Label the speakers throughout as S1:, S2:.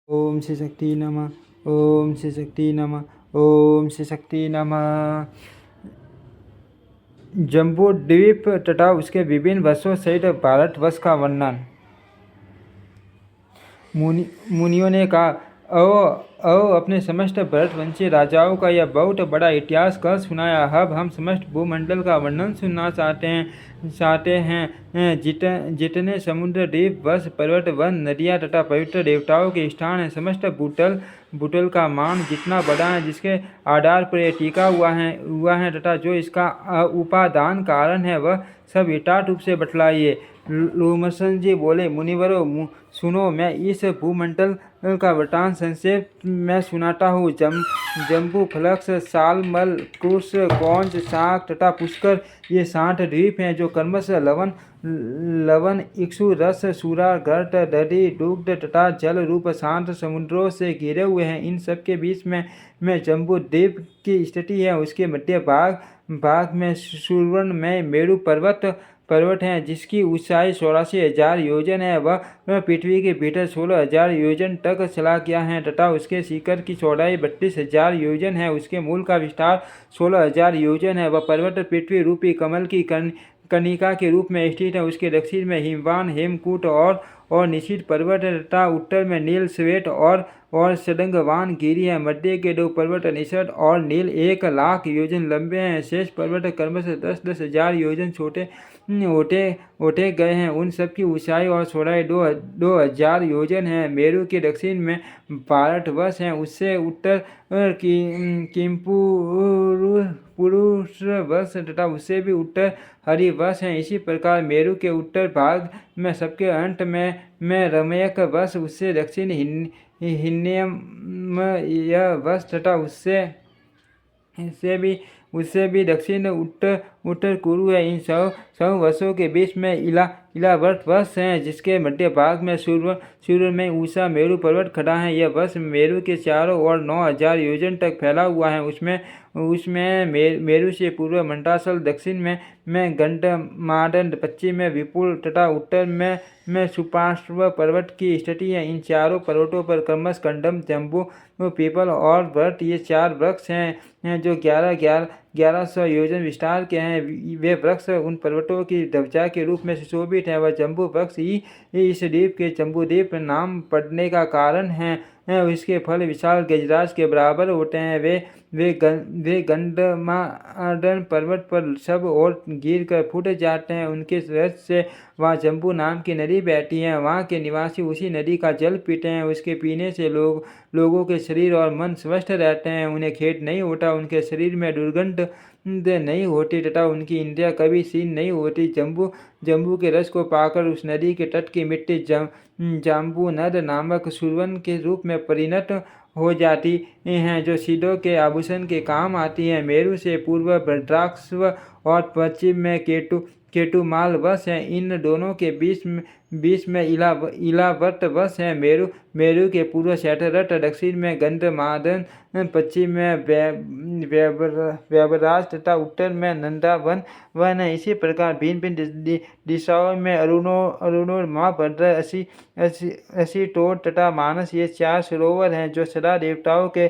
S1: ओम श्री शक्ति नमः। ओम श्री शक्ति नमः। ओम श्री शक्ति नमः। जम्बू द्वीप तथा उसके विभिन्न वर्षों सहित भारतवर्ष का वर्णन। मुनियों ने कहा, अपने समस्त भरतवंशी राजाओं का यह बहुत बड़ा इतिहास कह सुनाया। अब हम समस्त भूमंडल का वर्णन सुनना चाहते हैं। जितने समुद्र, द्वीप, वर्ष, पर्वत, वन, नदियाँ तथा पवित्र देवताओं के स्थान हैं, समस्त भूतल का मान जितना बड़ा है, जिसके आधार पर यह टिका हुआ है तथा जो इसका उपादान कारण है, वह सब यथार्थ रूप से बतलाइए। लोमसन जी बोले, मुनिवरों सुनो, मैं इस भूमंडल का वृतांत संक्षेप में सुनाता हूँ। जम्बू, फलक्स, सालमल, कुश, कौंज, शाक तथा पुष्कर, ये 60 द्वीप हैं जो क्रमश लवन, इक्षु, रस, सूरा, गर्त, दधि, दुग्ध तथा जल रूप शांत समुद्रों से घिरे हुए हैं। इन सब के बीच में जम्बू द्वीप की स्थिति है। उसके मध्य भाग में सुवर्ण में मेरु पर्वत हैं, जिसकी ऊंचाई 84,000 योजन है। वह पृथ्वी के भीतर 16,000 योजन तक चला गया है तथा उसके शिखर की चौड़ाई 32,000 योजन है। उसके मूल का विस्तार 16,000 योजन है। वह पर्वत पृथ्वी रूपी कमल की कणिका के रूप में स्थित है। उसके दक्षिण में हिमवान, हेमकूट और निशित पर्वत तथा उत्तर में नील, श्वेत और सदंगवान गिरी है। मध्य के 2 पर्वत निषद और नील 1,00,000 योजन लंबे हैं। शेष पर्वत क्रमशः 10,000 10,000 योजन छोटे होते गए हैं। उन सब की ऊंचाई और चौड़ाई 2,000 योजन है। मेरु के दक्षिण में भारतवर्ष है, उससे उत्तर पुरुष वर्ष तथा उससे भी उत्तर हरिवर्ष है। इसी प्रकार मेरु के उत्तर भाग में सबके अंत में रमयक वर्ष, उससे दक्षिण हिन्नयमय वर्ष तथा उससे भी दक्षिण उत्तर कुरु है। इन सब वर्षों के बीच में इलावर्त वर्ष है, जिसके मध्य भाग में सूर्य में ऊषा मेरु पर्वत खड़ा है। यह वर्ष मेरु के चारों ओर 9,000 योजन तक फैला हुआ है। उसमें मेरु से पूर्व मंत्रासल, दक्षिण में गंडमादन, पश्चिम में विपुल तथा उत्तर में सुपार्श्व पर्वत की स्थिति है। इन चारों पर्वतों पर क्रमश कंडम, जम्बू, पीपल और वट, ये 4 वृक्ष हैं जो 1100 योजन विस्तार के हैं। वे वृक्ष उन पर्वतों की ध्वजा के रूप में सुशोभित है। वह जम्बू वृक्ष ही इस द्वीप के जम्बूद्वीप नाम पड़ने का कारण है। इसके फल विशाल गजराज के बराबर होते हैं। वे गंडमादन पर्वत पर सब और गिर कर फूट जाते हैं। उनके रस से वहाँ जम्बू नाम की नदी बहती है। वहाँ के निवासी उसी नदी का जल पीते हैं। उसके पीने से लोगों के शरीर और मन स्वस्थ रहते हैं। उन्हें खेद नहीं होता, उनके शरीर में दुर्गंध नहीं होती तथा उनकी इंद्रियां कभी क्षीण नहीं होती। जम्बू के रस को पाकर उस नदी के तट की मिट्टी जाम्बू नद नामक सुरवन के रूप में परिणत हो जाती हैं, जो सिद्धों के आभूषण के काम आती हैं। मेरु से पूर्व भद्राक्ष और पश्चिम में केटुमाल वश है। इन दोनों के बीच में इलावर्त वश है। मेरु के पूर्व शैठरथ, दक्षिण में गंधमादन, पश्चिम में व्यवराज तथा उत्तर में नंदावन है। इसी प्रकार भिन्न भिन्न दिशाओं में अरुणोर, महाभद्र, असितोष तथा मानस, ये 4 सरोवर हैं जो सदा देवताओं के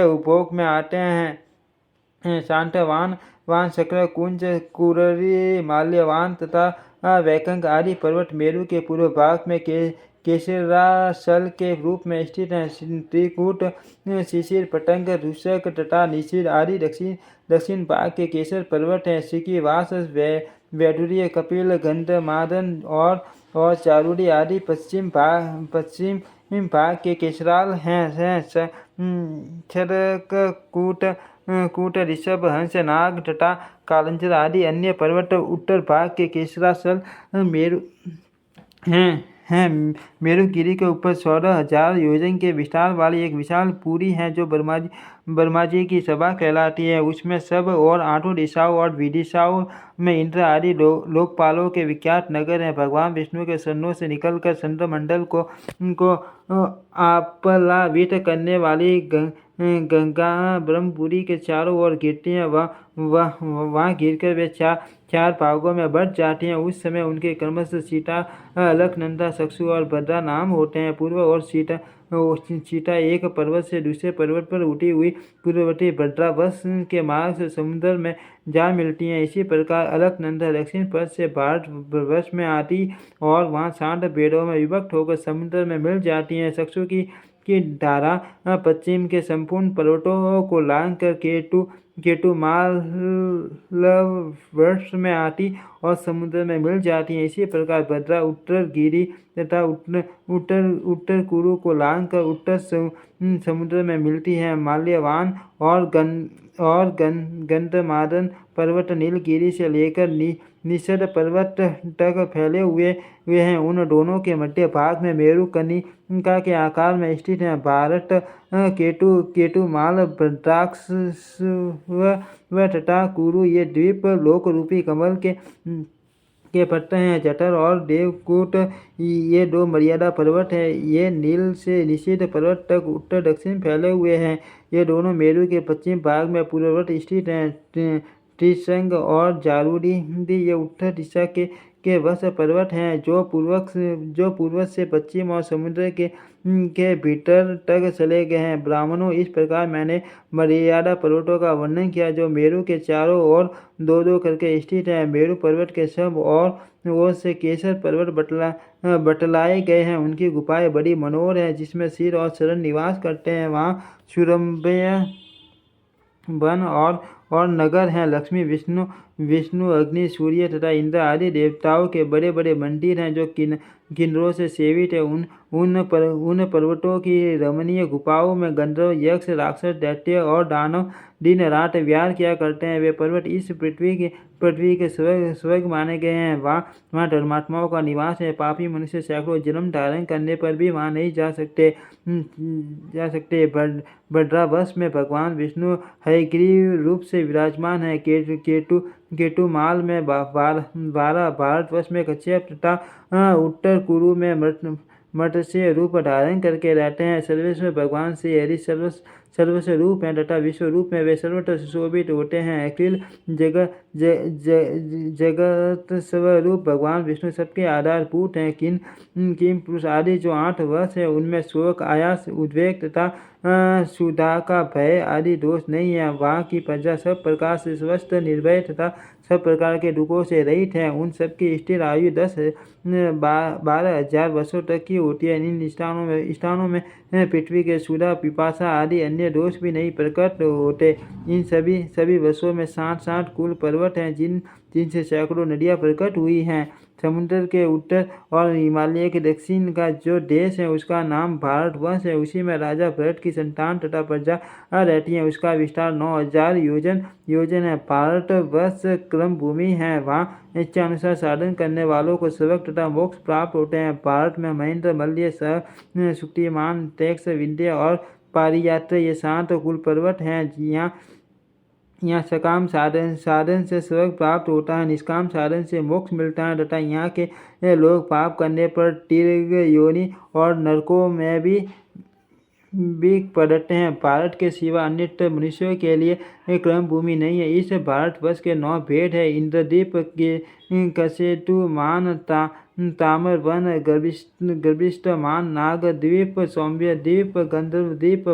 S1: उपभोग में आते हैं। शांतवान, शक्र, कुंज, कुररी, माल्यवान तथा वैकंग आदि पर्वत मेरु के पूर्व भाग में केसरासल के रूप में स्थित हैं। त्रिकूट, शिशिर, पतंग, रुषक तथा निशिर आदि दक्षिण भाग के केसर पर्वत हैं। सिकिवास, वैडूर्य, कपिल, गंधमादन और चारुड़ी आदि पश्चिम भाग के केसराल हैं। कूट, ऋषभ, हंस, नाग तथा कालंजर आदि अन्य पर्वत उत्तर भाग के केसरासल मेरु हैं। मेरुगिरी के ऊपर 14,000 योजन के विस्तार वाली एक विशाल पुरी है जो ब्रह्मा जी की सभा कहलाती है। उसमें सब और 8 दिशाओं और विदिशाओं में इंद्र आदि लोकपालों के विख्यात नगर हैं। भगवान विष्णु के सन्नों से निकलकर चंद्रमंडल को आप्लावित करने वाली गंगा ब्रह्मपुरी के चारों ओर गिरती है। वहाँ गिरकर वे 4 भागों में बढ़ जाती हैं। उस समय उनके क्रमशः सीता, अलकनंदा, चक्षु और भद्रा नाम होते हैं। पूर्व और चीटा एक पर्वत से दूसरे पर्वत पर उठी हुई पूर्ववर्ती भद्रावश के मार्ग से समुद्र में जा मिलती हैं। इसी प्रकार अलकनंदा दक्षिण पथ से भारतवर्ष में आती और वहाँ 60 बेड़ों में विभक्त होकर समुद्र में मिल जाती हैं। सक्सु की धारा पश्चिम के संपूर्ण पर्वतों को लांघ कर केटू मालवर्ष में आती और समुद्र में मिल जाती हैं। इसी प्रकार भद्रा उत्तर गिरी तथा उत्तर कुरु को लांघ कर उत्तर समुद्र में मिलती है। माल्यवान और गंधमादन पर्वत नीलगिरी से लेकर निषद पर्वत तक फैले हुए हैं। उन दोनों के मध्य भाग में मेरु कनिका के आकार में स्थित है। भारत केटुमाल भद्राक्ष व तथा कुरु ये द्वीप लोक रूपी कमल के पत्ते हैं। जठर और देवकूट ये 2 मर्यादा पर्वत हैं। ये नील से निषद पर्वत तक उत्तर दक्षिण फैले हुए हैं। ये दोनों मेरु के पश्चिम भाग में पूर्ववत स्थित हैं। त्रिशंग और जारूडी ये उत्तर दिशा के वश पर्वत हैं जो पूर्व से पश्चिम और समुद्र के भीतर तक चले गए हैं। ब्राह्मणों, इस प्रकार मैंने मर्यादा पर्वतों का वर्णन किया जो मेरु के चारों ओर 2-2 करके स्थित है। मेरु पर्वत के सब ओर से केसर पर्वत बतलाए गए हैं। उनकी गुफाएं बड़ी मनोहर हैं जिसमें सिर और शरण निवास करते हैं। वहाँ सुरम्य वन और नगर हैं। लक्ष्मी, विष्णु, अग्नि, सूर्य तथा इंद्र आदि देवताओं के बड़े बड़े मंदिर हैं जो किन्नरों से सेवित है। उन पर्वतों की रमणीय गुफाओं में गंधर्व, यक्ष, राक्षस, दैत्य और दानव दिन रात विहार किया करते हैं। वे पर्वत इस पृथ्वी के स्वर्ग माने गए हैं। वहाँ धर्मात्माओं का निवास है। पापी मनुष्य सैकड़ों जन्म धारण करने पर भी वहाँ नहीं जा सकते। भद्रावश में भगवान विष्णु हयग्रीव रूप से विराजमान है। केटुमाल में 12, भारतवर्ष में कच्छप तथा उत्तर कुरु में मत्स्य रूप धारण करके रहते हैं। सर्वेश्वर भगवान श्री हरि सर्वस्व रूप हैं तथा विश्व रूप में वे सर्वत्र सुशोभित होते हैं। अखिल जगत स्वरूप भगवान विष्णु सबके आधारभूत हैं। किम पुरुष आदि जो 8 वर्ष है उनमें शोक, आयास, उद्वेग तथा सुधा का भय आदि दोष नहीं है। वहाँ की प्रजा सब प्रकार से स्वस्थ, निर्भय तथा सब प्रकार के दुखों से रहित है। उन सबकी स्थिर आयु 10-12 हजार वर्षों तक की होती है। इन स्थानों में पृथ्वी के सुधा, पिपासा आदि अन्य दोष भी नहीं प्रकट होते। इन सभी वर्षों में 60 कुल पर्वत हैं जिनसे सैकड़ों नदियाँ प्रकट हुई हैं। समुद्र के उत्तर और हिमालय के दक्षिण का जो देश है उसका नाम भारतवर्ष है। उसी में राजा भरत की संतान तथा प्रजा रहती है। उसका विस्तार 9000 योजन है। भारतवर्ष क्रम भूमि है। वहाँ इच्छानुसार साधन करने वालों को स्वर्ग तथा मोक्ष प्राप्त होते हैं। भारत में महेंद्र, मल्य, सुक्तिमान, तैक्ष, विंध्य और पारियात्र ये 7 कुल पर्वत हैं। यहाँ सकाम साधन से स्वर्ग प्राप्त होता है, निष्काम साधन से मोक्ष मिलता है तथा यहाँ के लोग पाप करने पर तीर्थ योनि और नरकों में भी पड़ते हैं। भारत के सिवा अन्यत्र मनुष्यों के लिए क्रम भूमि नहीं है। इस भारतवर्ष के 9 भेद है। इंद्रद्वीप, कसेतुमान, ताम्र वन, गर्भिष्ठ मान, नागद्वीप, सौम्य द्वीप, गंधर्व द्वीप,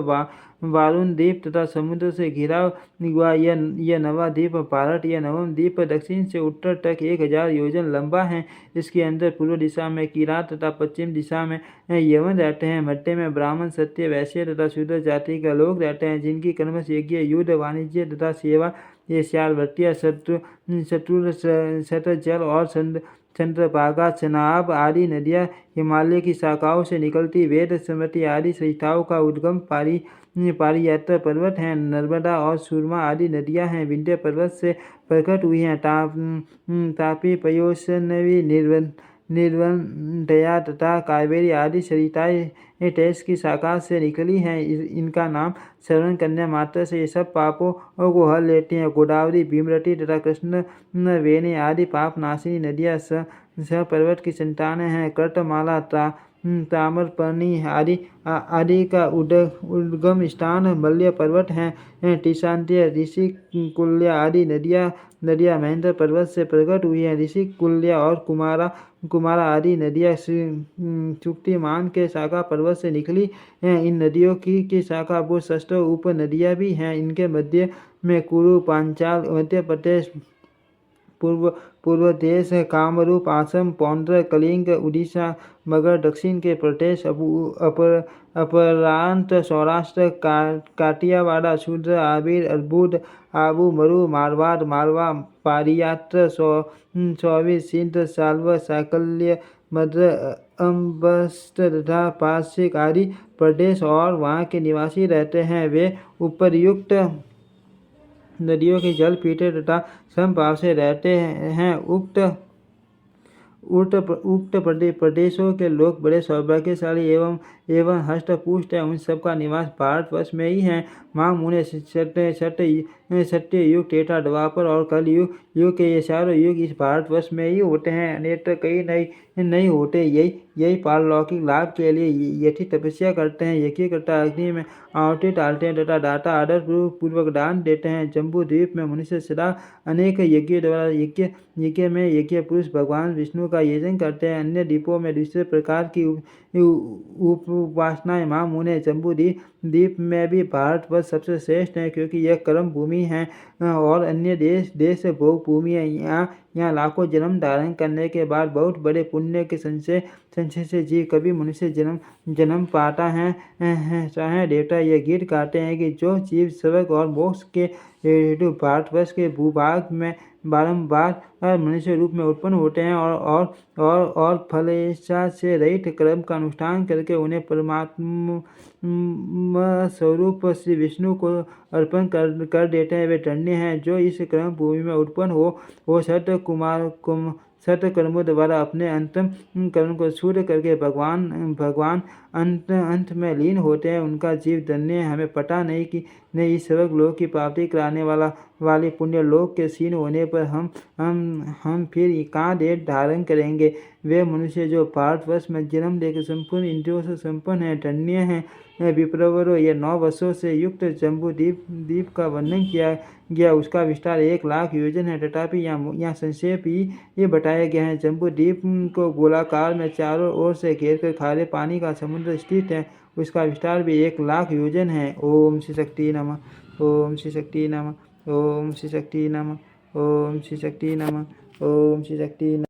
S1: वारुण द्वीप तथा समुद्र से घिरा हुआ यह नवा द्वीप भारत। यह नवम द्वीप दक्षिण से उत्तर तक 1000 योजन लंबा है। इसके अंदर पूर्व दिशा में किरात तथा पश्चिम दिशा में यवन रहते हैं। मध्य में ब्राह्मण, क्षत्रिय, वैश्य तथा शूद्र जाति के लोग रहते हैं जिनकी कर्म, यज्ञ, युद्ध, वाणिज्य तथा सेवा ये 4 वृत्तियाँ शतजल और चंद्रभागा, चनाब आदि नदियाँ हिमालय की शाखाओं से निकलती वेद, स्मृति आदि संस्थाओं का उद्गम पारियात्र पर्वत हैं। नर्मदा और सुरमा आदि नदियाँ हैं विंध्य पर्वत से प्रकट हुई हैं। तापी, पयोष्णवी, निर्वंधया तथा कावेरी आदि सरिताएं तेज की शाखा से निकली हैं। इनका नाम श्रवण करने मात्र से ये सब पापों को हर लेती हैं। गोदावरी, भीमरती तथा कृष्ण वेणी आदि पाप नाशिनी नदियाँ पर्वत की संतानें हैं। कर्तमाला, ताम्रपर्णी आदि का उद्गम स्थान मल्य पर्वत हैं। टिशान्त्य, ऋषिकुल्या आदि नदियाँ महेंद्र पर्वत से प्रकट हुई हैं। ऋषिकुल्या और कुमारा आदि नदियाँ शुक्तिमान के शाखा पर्वत से निकली हैं। इन नदियों की शाखा भूस्ष्ठ उप नदियाँ भी हैं। इनके मध्य में कुरु, पांचाल, मध्य प्रदेश, पूर्व देश, कामरूप, आसम, पौंड्र, कलिंग, उड़ीसा, मगध, दक्षिण के प्रदेश, अपरांत, सौराष्ट्र, काटियावाड़, शूद्र, आबिर, अर्बुद, आबू, मरु, मारवाड़, मालवा, पारियात्र, सौवी, सिंध, साल्व, साकल्य, मद्र, अम्बस्त तथा पारसिक आदि प्रदेश और वहाँ के निवासी रहते हैं। वे उपर्युक्त नदियों के जल पीते तथा समभाव से रहते हैं। उक्त प्रदेशों के लोग बड़े सौभाग्यशाली एवं हष्ट-पुष्ट हैं। उन सबका निवास भारतवर्ष में ही है। महामुने सत्ययुग, त्रेता, द्वापर और कलयुग के ये चारों युग इस भारतवर्ष में ही होते हैं, अन्यत्र कहीं नहीं होते। यही पारलौकिक लाभ के लिए यथी तपस्या करते हैं। यज्ञकर्ता अग्नि में आहुति डालते हैं तथा दाता आदर पूर्वक दान देते हैं। जम्बू द्वीप में मनुष्य सदा अनेक यज्ञों द्वारा यज्ञ में यज्ञ पुरुष भगवान विष्णु का यजन करते हैं। अन्य द्वीपों में दूसरे प्रकार की उपासनाएं। महामुने, जम्बू द्वीप में भी भारतवर्ष सबसे श्रेष्ठ है, क्योंकि यह कर्म भूमि है और अन्य देश भोग भूमि है। यहाँ लाखों जन्म धारण करने के बाद बहुत बड़े पुण्य के संचय से जीव कभी मनुष्य जन्म पाता है। चाहे देवता यह गीत गाते हैं कि जो जीव स्वर्ग और मोक्ष के हेतु भारतवर्ष के भूभाग में बारंबार मनुष्य रूप में उत्पन्न होते हैं और फलेच्छा से रहित कर्म का अनुष्ठान करके उन्हें परमात्मा स्वरूप श्री विष्णु को अर्पण कर देते हैं, वे धन्य हैं। जो इस कर्म भूमि में उत्पन्न हो सत्य कर्मों द्वारा अपने अंतम कर्म को शुद्ध करके भगवान अंत में लीन होते हैं, उनका जीव धन्य है। हमें पता नहीं कि इस स्वर्ग लोक की प्राप्ति कराने वाले पुण्य लोक के क्षीण होने पर हम फिर कहाँ देह धारण करेंगे। वे मनुष्य जो भारतवर्ष में जन्म लेकर संपूर्ण इंद्रियों से संपन्न है, धन्य हैं। विप्रवरों, यह 9 वर्षों से युक्त जम्बू द्वीप का वर्णन किया गया। उसका विस्तार 1,00,000 योजन है, तथापि यहाँ संक्षेप ही ये बताया गया है। जम्बू द्वीप को गोलाकार में चारों ओर से घेरकर खारे पानी का समुद्र स्थित है। उसका विस्तार भी 1,00,000 योजन है। ओम श्री शक्ति नमः। ओम श्री शक्ति नमः। ओम श्री शक्ति नमः। ओम श्री शक्ति नमः। ओम श्री शक्ति नमः।